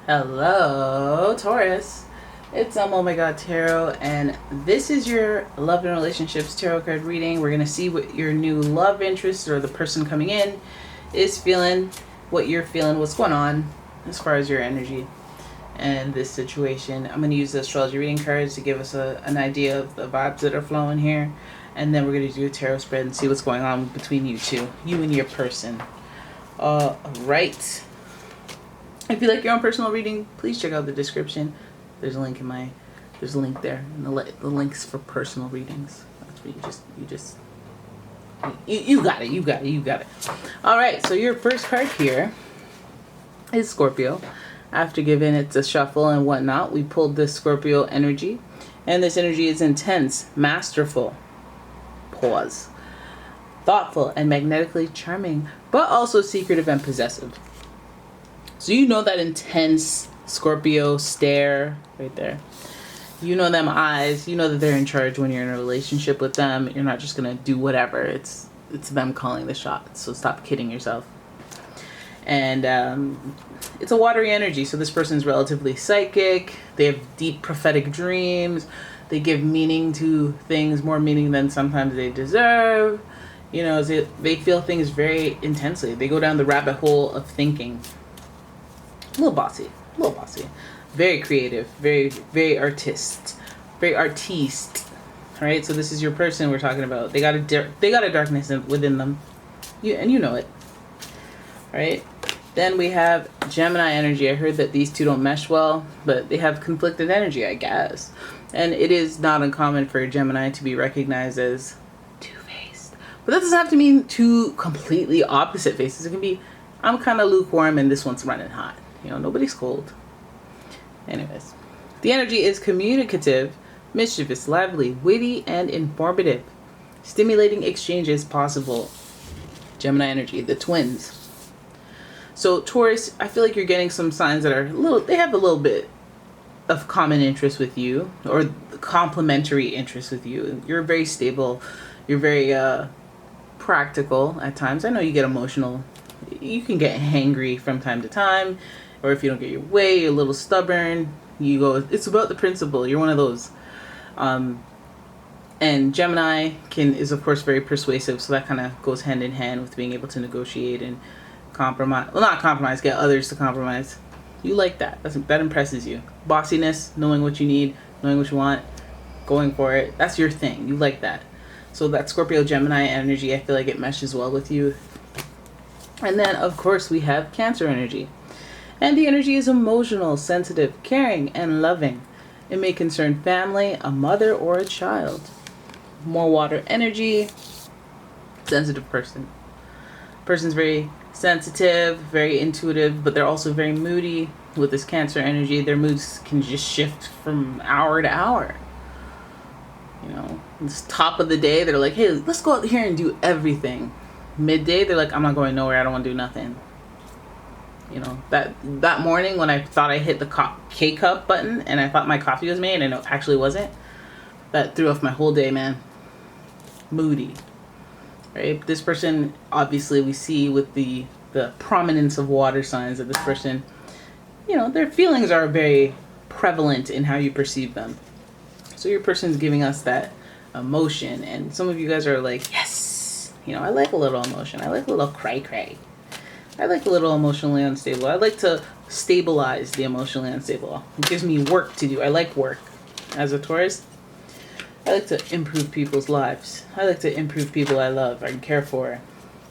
Hello, Taurus. It's umomgtarot, and this is your love and relationships tarot card reading. We're going to see what your new love interest or the person coming in is feeling, what you're feeling, what's going on as far as your energy and this situation. I'm going to use the astrology reading cards to give us an idea of the vibes that are flowing here. And then we're going to do a tarot spread and see what's going on between you two, you and your person. Right. If you like your own personal reading, please check out the description. There's a link there's a link there, and the links for personal readings. That's where you got it. All right, so your first card here is Scorpio. After giving it a shuffle and whatnot, we pulled this Scorpio energy, and this energy is intense, masterful, pause, thoughtful, and magnetically charming, but also secretive and possessive. So you know that intense Scorpio stare right there. You know them eyes. You know that they're in charge when you're in a relationship with them. You're not just going to do whatever. It's them calling the shots. So stop kidding yourself. And it's a watery energy. So this person's relatively psychic. They have deep prophetic dreams. They give meaning to things, more meaning than sometimes they deserve. You know, they feel things very intensely. They go down the rabbit hole of thinking. A little bossy, very creative, very artiste. All right, so this is your person we're talking about. They got a darkness within them, you know it. All right, then we have Gemini energy. I heard that these two don't mesh well, but they have conflicted energy, I guess. And it is not uncommon for Gemini to be recognized as two-faced, but that doesn't have to mean two completely opposite faces. It can be, I'm kind of lukewarm and this one's running hot. You know, nobody's cold. Anyways, the energy is communicative, mischievous, lively, witty, and informative. Stimulating exchanges possible. Gemini energy, the twins. So Taurus, I feel like you're getting some signs that are they have a little bit of common interest with you, or complementary interest with you. You're very stable. You're very practical at times. I know you get emotional. You can get hangry from time to time. Or if you don't get your way, you're a little stubborn. You go, it's about the principle. You're one of those. And Gemini is of course very persuasive, so that kind of goes hand in hand with being able to negotiate and compromise. Well, not compromise, get others to compromise. You like that. That impresses you. Bossiness, knowing what you need, knowing what you want, going for it. That's your thing. You like that. So that Scorpio Gemini energy, I feel like it meshes well with you. And then of course we have Cancer energy. And the energy is emotional, sensitive, caring, and loving. It may concern family, a mother, or a child. More water energy, sensitive person. Person's very sensitive, very intuitive, but they're also very moody. With this Cancer energy, their moods can just shift from hour to hour. You know, it's top of the day, they're like, hey, let's go out here and do everything. Midday, they're like, I'm not going nowhere, I don't want to do nothing. You know, that morning when I thought I hit the K-cup button and I thought my coffee was made and it actually wasn't, that threw off my whole day, man. Moody. Right? This person, obviously we see with the prominence of water signs that this person, you know, their feelings are very prevalent in how you perceive them. So your person's giving us that emotion, and some of you guys are like, yes, you know, I like a little emotion. I like a little cray-cray. I like a little emotionally unstable. I like to stabilize the emotionally unstable. It gives me work to do. I like work. As a Taurus, I like to improve people's lives. I like to improve people I love and care for.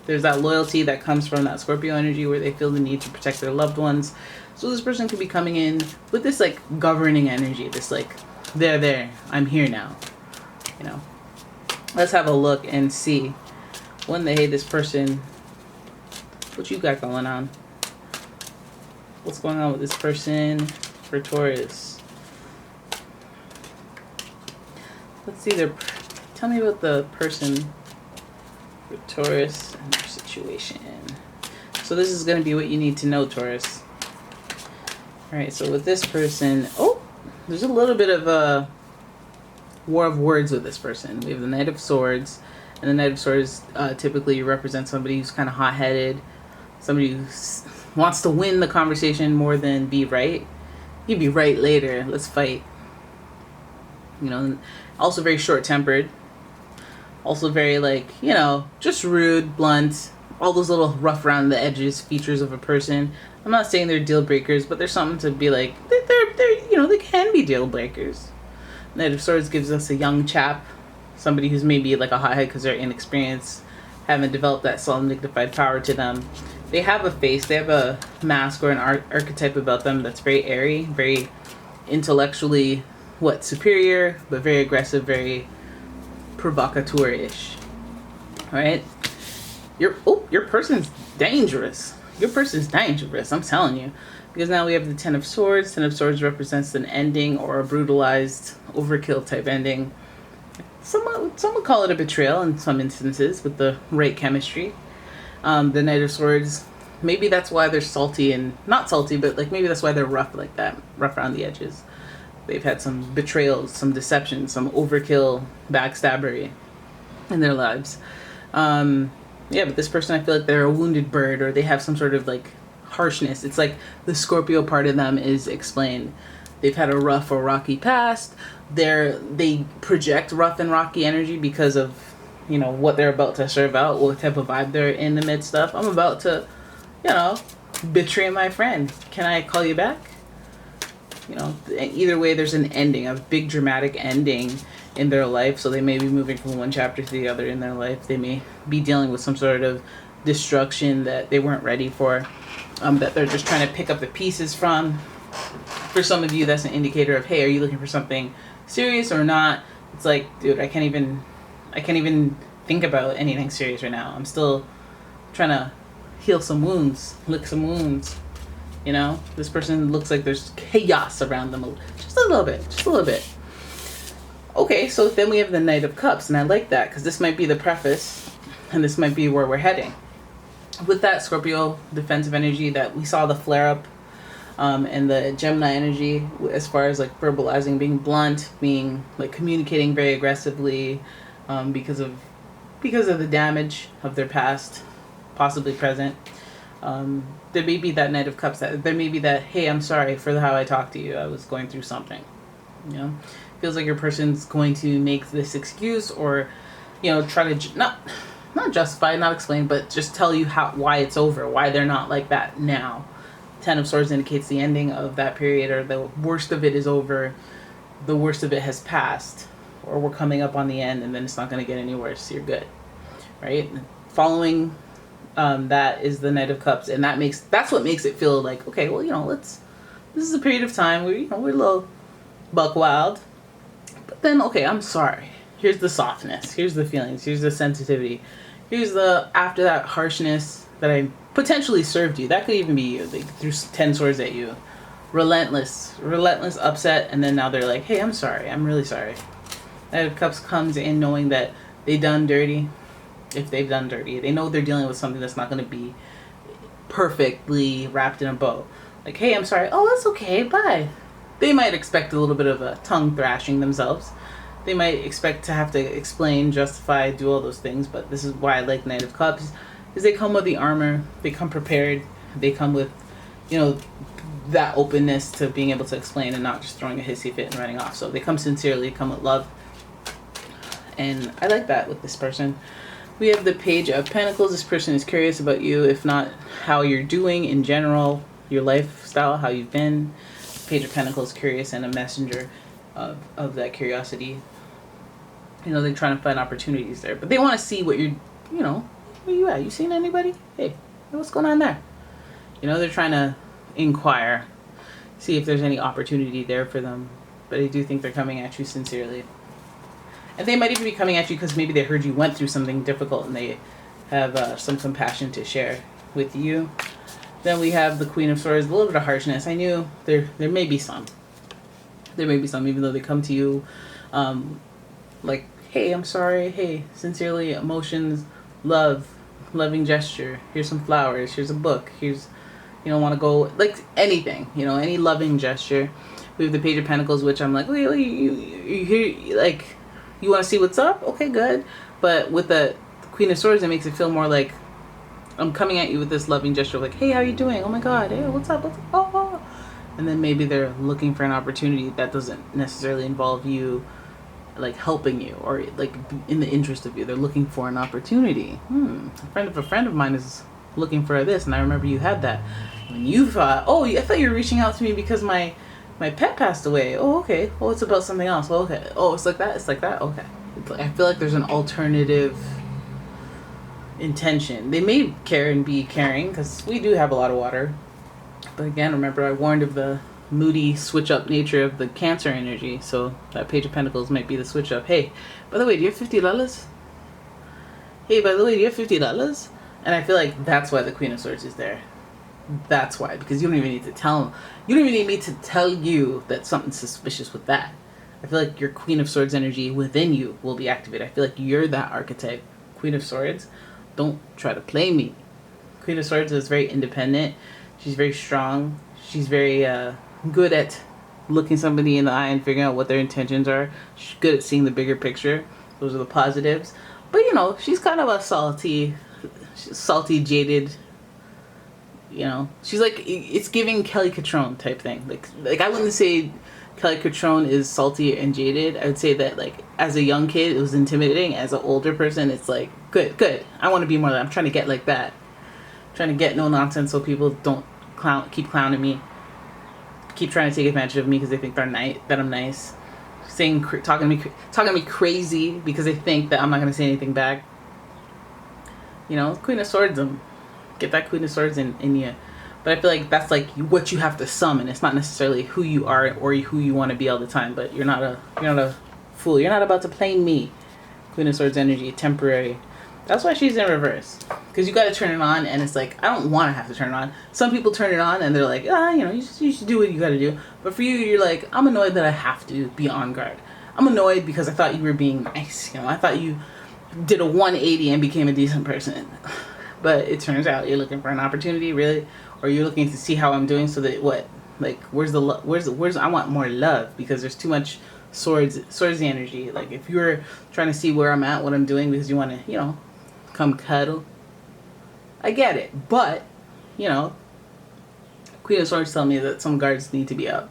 There's that loyalty that comes from that Scorpio energy where they feel the need to protect their loved ones. So this person could be coming in with this like governing energy. This like, there, I'm here now. You know. Let's have a look and see when this person, what you got going on? What's going on with this person for Taurus? Let's see tell me about the person for Taurus and their situation. So this is going to be what you need to know, Taurus. Alright, so with this person, there's a little bit of a war of words with this person. We have the Knight of Swords, and the Knight of Swords typically represents somebody who's kind of hot-headed, somebody who's wants to win the conversation more than be right. You be right later. Let's fight. You know, also very short-tempered. Also very, like, you know, just rude, blunt, all those little rough around the edges features of a person. I'm not saying they're deal breakers, but there's something to be like, they're you know, they can be deal breakers. Knight of Swords gives us a young chap, somebody who's maybe like a hothead because they're inexperienced, haven't developed that solemn, dignified power to them. They have a face, they have a mask or an archetype about them that's very airy, very intellectually, superior, but very aggressive, very provocateur-ish. Alright? Your person's dangerous. Your person's dangerous, I'm telling you. Because now we have the Ten of Swords. Ten of Swords represents an ending or a brutalized, overkill type ending. Some would call it a betrayal in some instances with the right chemistry. The Knight of Swords, maybe that's why they're salty and not salty, but like maybe that's why they're rough like that, rough around the edges. They've had some betrayals, some deception, some overkill, backstabbery in their lives. Yeah, but this person, I feel like they're a wounded bird, or they have some sort of like harshness. It's like the Scorpio part of them is explained. They've had a rough or rocky past. They project rough and rocky energy because of, you know, what they're about to serve out, what type of vibe they're in the midst of. I'm about to, you know, betray my friend. Can I call you back? You know, either way, there's an ending, a big dramatic ending in their life. So they may be moving from one chapter to the other in their life. They may be dealing with some sort of destruction that they weren't ready for, that they're just trying to pick up the pieces from. For some of you, that's an indicator of, hey, are you looking for something serious or not? It's like, dude, I can't even think about anything serious right now. I'm still trying to heal some wounds, lick some wounds. You know, this person looks like there's chaos around them, just a little bit. Okay, so then we have the Knight of Cups, and I like that because this might be the preface, and this might be where we're heading. With that Scorpio defensive energy that we saw the flare up, and the Gemini energy, as far as like verbalizing, being blunt, being like communicating very aggressively, because of the damage of their past, possibly present. There may be that Knight of Cups, there may be that, hey, I'm sorry for how I talked to you. I was going through something. You know, feels like your person's going to make this excuse, or, you know, try to not justify, not explain, but just tell you why it's over, why they're not like that now. Ten of Swords indicates the ending of that period, or the worst of it is over, the worst of it has passed, or we're coming up on the end, and then it's not going to get any worse. You're good, right? Following that is the Knight of Cups, and that's what makes it feel like, okay, well, you know, this is a period of time where, you know, we're a little buck wild, but then, okay, I'm sorry. Here's the softness. Here's the feelings. Here's the sensitivity. Here's the, after that harshness that I potentially served you. That could even be you. They threw 10 swords at you. Relentless upset, and then now they're like, hey, I'm sorry. I'm really sorry. Knight of Cups comes in knowing that they done dirty. If they've done dirty, they know they're dealing with something that's not going to be perfectly wrapped in a bow. Like, hey, I'm sorry. Oh, that's okay. Bye. They might expect a little bit of a tongue thrashing themselves. They might expect to have to explain, justify, do all those things. But this is why I like Knight of Cups, is they come with the armor. They come prepared. They come with, you know, that openness to being able to explain and not just throwing a hissy fit and running off. So they come sincerely, come with love. And I like that with this person. We have the Page of Pentacles. This person is curious about you, if not how you're doing in general, your lifestyle, how you've been. Page of Pentacles, curious, and a messenger of that curiosity. You know, they're trying to find opportunities there, but they want to see what you're, you know, where you at? You seen anybody? Hey, what's going on there? You know, they're trying to inquire, see if there's any opportunity there for them. But I do think they're coming at you sincerely. And they might even be coming at you because maybe they heard you went through something difficult and they have some compassion to share with you. Then we have the Queen of Swords, a little bit of harshness. I knew there may be some. There may be some, even though they come to you like, hey, I'm sorry. Hey, sincerely, emotions, love, loving gesture. Here's some flowers. Here's a book. Here's, you know, want to go, like anything, you know, any loving gesture. We have the Page of Pentacles, which I'm like, wait, you hear, like, you want to see what's up? Okay, good. But with the Queen of Swords, it makes it feel more like I'm coming at you with this loving gesture of like, hey, how you doing? Oh my God, hey, what's up? What's up? Oh. And then maybe they're looking for an opportunity that doesn't necessarily involve you like helping you or like in the interest of you. They're looking for an opportunity. A friend of mine is looking for this, and I remember you had that. When you thought, oh, I thought you were reaching out to me because my pet passed away. Oh, okay. Oh, it's about something else. Oh, okay. Oh, it's like that. It's like that. Okay. I feel like there's an alternative intention. They may care and be caring because we do have a lot of water. But again, remember I warned of the moody switch up nature of the Cancer energy. So that Page of Pentacles might be the switch up. Hey, by the way, do you have $50? Hey, by the way, do you have $50? And I feel like that's why the Queen of Swords is there. That's why, because you don't even need to tell them. You don't even need me to tell you that something's suspicious with that. I feel like your Queen of Swords energy within you will be activated. I feel like you're that archetype. Queen of Swords, don't try to play me. Queen of Swords is very independent. She's very strong. She's very good at looking somebody in the eye and figuring out what their intentions are. She's good at seeing the bigger picture. Those are the positives. But you know, she's kind of a salty, jaded. You know, she's like, it's giving Kelly Catrone type thing. Like I wouldn't say Kelly Catrone is salty and jaded. I would say that like as a young kid it was intimidating. As an older person, it's like good. I want to be more like, I'm trying to get like that. I'm trying to get no nonsense so people don't keep clowning me. Keep trying to take advantage of me because they think that I'm nice. Talking to me crazy because they think that I'm not going to say anything back. You know, Queen of Swords, get that Queen of Swords in you. But I feel like that's like what you have to summon. It's not necessarily who you are or who you want to be all the time. But you're not a fool. You're not about to play me. Queen of Swords energy, temporary. That's why she's in reverse. Because you got to turn it on, and it's like, I don't want to have to turn it on. Some people turn it on, and they're like, you should do what you got to do. But for you, you're like, I'm annoyed that I have to be on guard. I'm annoyed because I thought you were being nice. You know, I thought you did a 180 and became a decent person. But it turns out you're looking for an opportunity, really, or you're looking to see how I'm doing. So that what, like, where's I want more love because there's too much swordsy energy. Like if you're trying to see where I'm at, what I'm doing because you want to, come cuddle. I get it, but Queen of Swords tell me that some guards need to be up.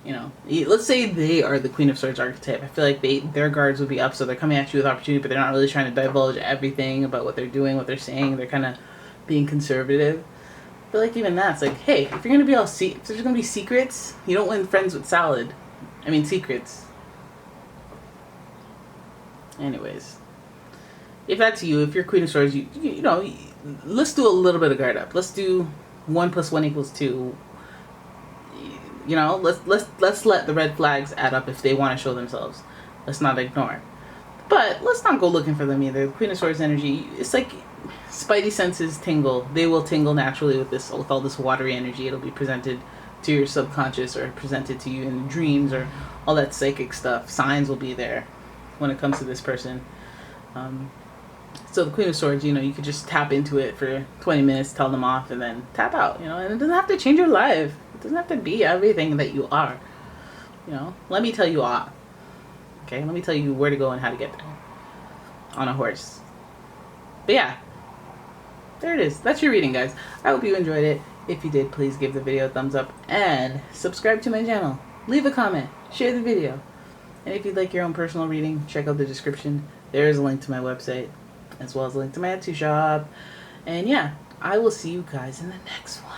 Let's say they are the Queen of Swords archetype. I feel like their guards would be up, so they're coming at you with opportunity, but they're not really trying to divulge everything about what they're doing, what they're saying. They're kind of being conservative. I feel like even that's like, hey, if you're gonna be if there's gonna be secrets, you don't win friends with salad. I mean secrets. Anyways, if that's you, if you're Queen of Swords, let's do a little bit of guard up. Let's do 1 + 1 = 2. Let's let the red flags add up if they want to show themselves. Let's not ignore. But let's not go looking for them either. The Queen of Swords energy, it's like spidey senses tingle. They will tingle naturally with all this watery energy. It'll be presented to your subconscious or presented to you in dreams or all that psychic stuff. Signs will be there when it comes to this person. So the Queen of Swords, you could just tap into it for 20 minutes, tell them off, and then tap out, and it doesn't have to change your life. It doesn't have to be everything that you are. Let me tell you all. Okay, let me tell you where to go and how to get there. On a horse. But yeah, there it is. That's your reading, guys. I hope you enjoyed it. If you did, please give the video a thumbs up and subscribe to my channel. Leave a comment. Share the video. And if you'd like your own personal reading, check out the description. There is a link to my website, as well as a link to my Etsy shop. And yeah, I will see you guys in the next one.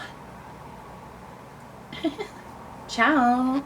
Ciao.